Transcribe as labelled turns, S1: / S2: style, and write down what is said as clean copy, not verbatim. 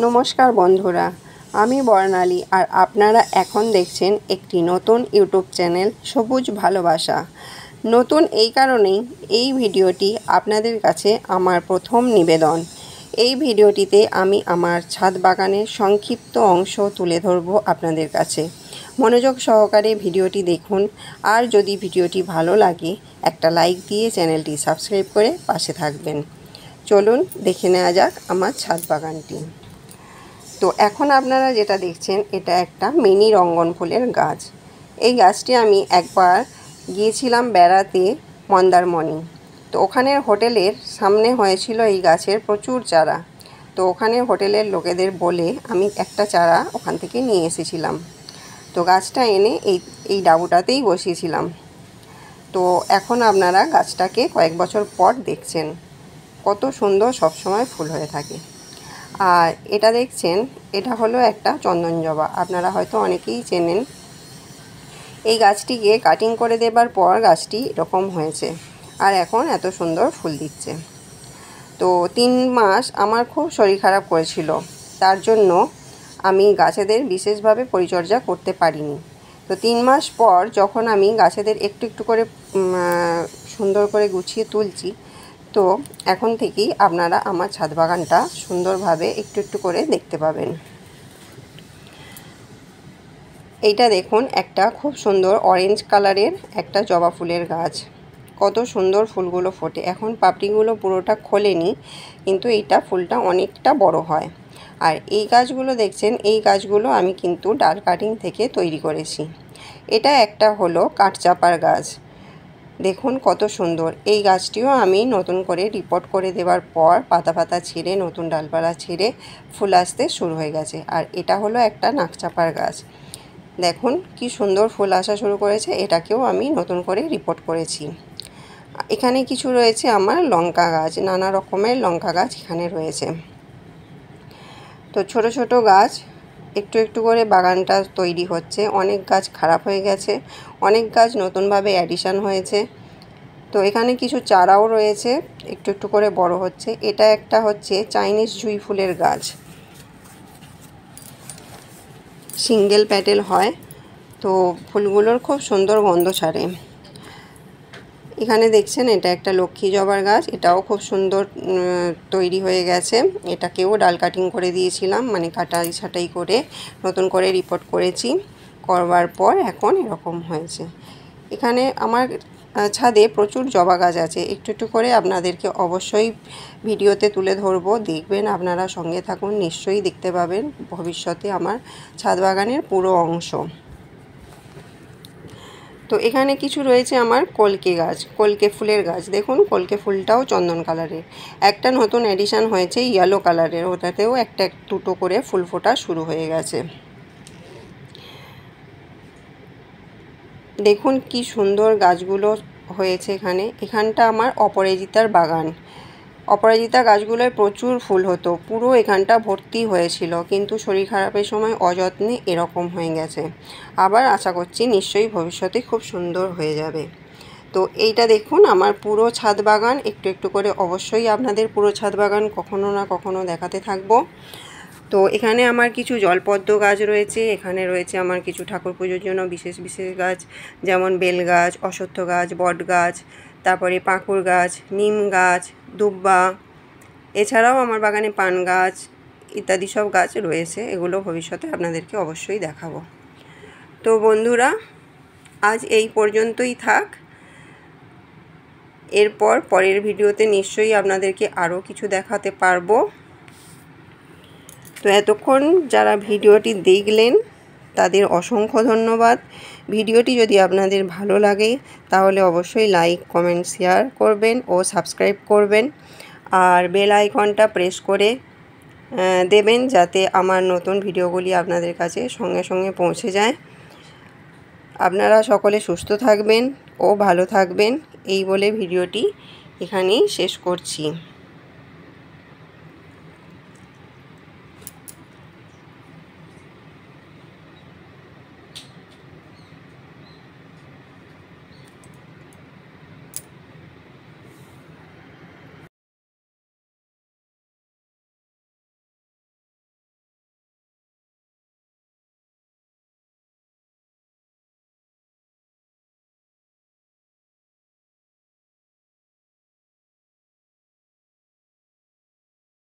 S1: নমস্কার বন্ধুরা, আমি বর্ণালী আর আপনারা এখন দেখছেন একটি নতুন ইউটিউব চ্যানেল সবুজ ভালোবাসা। নতুন এই কারণেই এই ভিডিওটি আপনাদের কাছে আমার প্রথম নিবেদন। এই ভিডিওটিতে আমি আমার ছাদ বাগানের সংক্ষিপ্ত অংশ তুলে ধরব আপনাদের কাছে। মনোযোগ সহকারে ভিডিওটি দেখুন, আর যদি ভিডিওটি ভালো লাগে একটা লাইক দিয়ে চ্যানেলটি সাবস্ক্রাইব করে পাশে থাকবেন। চলুন দেখে নেওয়া যাক আমার ছাদ বাগানটি। তো এখন আপনারা যেটা দেখছেন এটা একটা মিনি রঙ্গন ফুলের গাছ। এই গাছটি আমি একবার গিয়েছিলাম বেড়াতে মন্দারমণি। তো ওখানের হোটেলের সামনে হয়েছিল এই গাছের প্রচুর চারা। তো ওখানে হোটেলের লোকেদের বলে আমি একটা চারা ওখান থেকে নিয়ে এসেছিলাম। তো গাছটা এনে এই ডাবুটাতেই বসিয়েছিলাম। তো এখন আপনারা গাছটাকে কয়েক বছর পর দেখছেন কত সুন্দর সবসময় ফুল হয়ে থাকে। আর এটা দেখছেন, এটা হলো একটা চন্দন জবা। আপনারা হয়তো অনেকেই চেনেন। এই গাছটিকে কাটিং করে দেবার পর গাছটি এরকম হয়েছে আর এখন এত সুন্দর ফুল দিচ্ছে। তো 3 মাস আমার খুব শরীর খারাপ করেছিল, তার জন্য আমি গাছেদের বিশেষভাবে পরিচর্যা করতে পারিনি। তো 3 মাস পর যখন আমি গাছেদের একটু একটু করে সুন্দর করে গুছিয়ে তুলছি, তো এখন থেকেই আপনারা আমার ছাদ বাগানটা সুন্দরভাবে একটু একটু করে দেখতে পাবেন। এইটা দেখুন, একটা খুব সুন্দর অরেঞ্জ কালারের একটা জবা ফুলের গাছ। কত সুন্দর ফুলগুলো ফোটে। এখন পাপড়িগুলো পুরোটা খোলেনি, কিন্তু এইটা ফুলটা অনেকটা বড় হয়। আর এই গাছগুলো দেখছেন, এই গাছগুলো আমি কিন্তু ডাল কাটিং থেকে তৈরি করেছি। এটা একটা হলো কাঠচাপার গাছ। দেখুন কত সুন্দর। এই গাছটিও আমি নতুন করে রিপোর্ট করে দেওয়ার পর পাতা ছিঁড়ে নতুন ডালপালা ছিঁড়ে ফুল আসতে শুরু হয়ে গেছে। আর এটা হলো একটা নাকচাপার গাছ। দেখুন কি সুন্দর ফুল আসা শুরু করেছে। এটাকেও আমি নতুন করে রিপোর্ট করেছি। এখানে কিছু রয়েছে আমার লঙ্কা গাছ, নানা রকমের লঙ্কা গাছ এখানে রয়েছে। তো ছোট ছোট গাছ একটু একটু করে বাগানটা তৈরি হচ্ছে। অনেক গাছ খারাপ হয়ে গেছে, অনেক গাছ নতুনভাবে অ্যাডিশন হয়েছে। তো এখানে কিছু চারাও রয়েছে, একটু একটু করে বড় হচ্ছে। এটা একটা হচ্ছে চাইনিজ জুঁই ফুলের গাছ, সিঙ্গেল প্যাটেল হয়। তো ফুলগুলোর খুব সুন্দর গন্ধ ছাড়ে। এখানে দেখছেন এটা একটা লক্ষ্মী জবার গাছ, এটাও খুব সুন্দর তৈরি হয়ে গেছে। এটাকেও ডাল কাটিং করে দিয়েছিলাম, মানে কাটাই ছাটাই করে নতুন করে রিপোর্ট করেছি। করবার পর এখন এরকম হয়েছে। এখানে আমার ছাদে প্রচুর জবা গাছ আছে। একটু একটু করে আপনাদেরকে অবশ্যই ভিডিওতে তুলে ধরবো, দেখবেন আপনারা, সঙ্গে থাকুন, নিশ্চয়ই দেখতে পাবেন ভবিষ্যতে আমার ছাদ বাগানের পুরো অংশ। তো এখানে কিছু রয়েছে আমার কলকে গাছ, কলকে ফুলের গাছ। দেখুন কলকে ফুলটাও চন্দন কালারের। একটা নতুন এডিশন হয়েছে ইয়েলো কালারের, ওটাতেও একটা দুটো করে ফুল ফোটা শুরু হয়ে গেছে। দেখুন কি সুন্দর গাছগুলো হয়েছে এখানে। এখানটা আমার অপরাজিতার বাগান। অপরাজিতা গাছগুলোয় প্রচুর ফুল হতো, পুরো এখানটা ভর্তি হয়েছিল, কিন্তু শরীর খারাপের সময় অযত্নে এরকম হয়ে গেছে। আবার আশা করছি নিশ্চয়ই ভবিষ্যতে খুব সুন্দর হয়ে যাবে। তো এইটা দেখুন আমার পুরো ছাদ বাগান। একটু একটু করে অবশ্যই আপনাদের পুরো ছাদ বাগান কখনো না কখনো দেখাতে থাকবো। তো এখানে আমার কিছু জলপদ্ম গাছ রয়েছে। এখানে রয়েছে আমার কিছু ঠাকুর পুজোর জন্য বিশেষ বিশেষ গাছ, যেমন বেল গাছ, অশ্বত্থ গাছ, বট গাছ, তারপরে পাঁকুড় গাছ, নিম গাছ, দুব্বা। এছাড়াও আমার বাগানে পান গাছ ইত্যাদি সব গাছ রয়েছে। এগুলো ভবিষ্যতে আপনাদেরকে অবশ্যই দেখাবো। তো বন্ধুরা, আজ এই পর্যন্তই থাক। এরপর পরের ভিডিওতে নিশ্চয়ই আপনাদেরকে আরও কিছু দেখাতে পারবো। তো এতক্ষণ যারা ভিডিওটি দেখলেন তাদের অসংখ্য ধন্যবাদ। ভিডিওটি যদি আপনাদের ভালো লাগে তাহলে অবশ্যই লাইক, কমেন্ট, শেয়ার করবেন ও সাবস্ক্রাইব করবেন। আর বেল আইকনটা প্রেস করে দেবেন, যাতে আমার নতুন ভিডিওগুলি আপনাদের কাছে সঙ্গে সঙ্গে পৌঁছে যায়। আপনারা সকলে সুস্থ থাকবেন ও ভালো থাকবেন, এই বলে ভিডিওটি এখানেই শেষ করছি।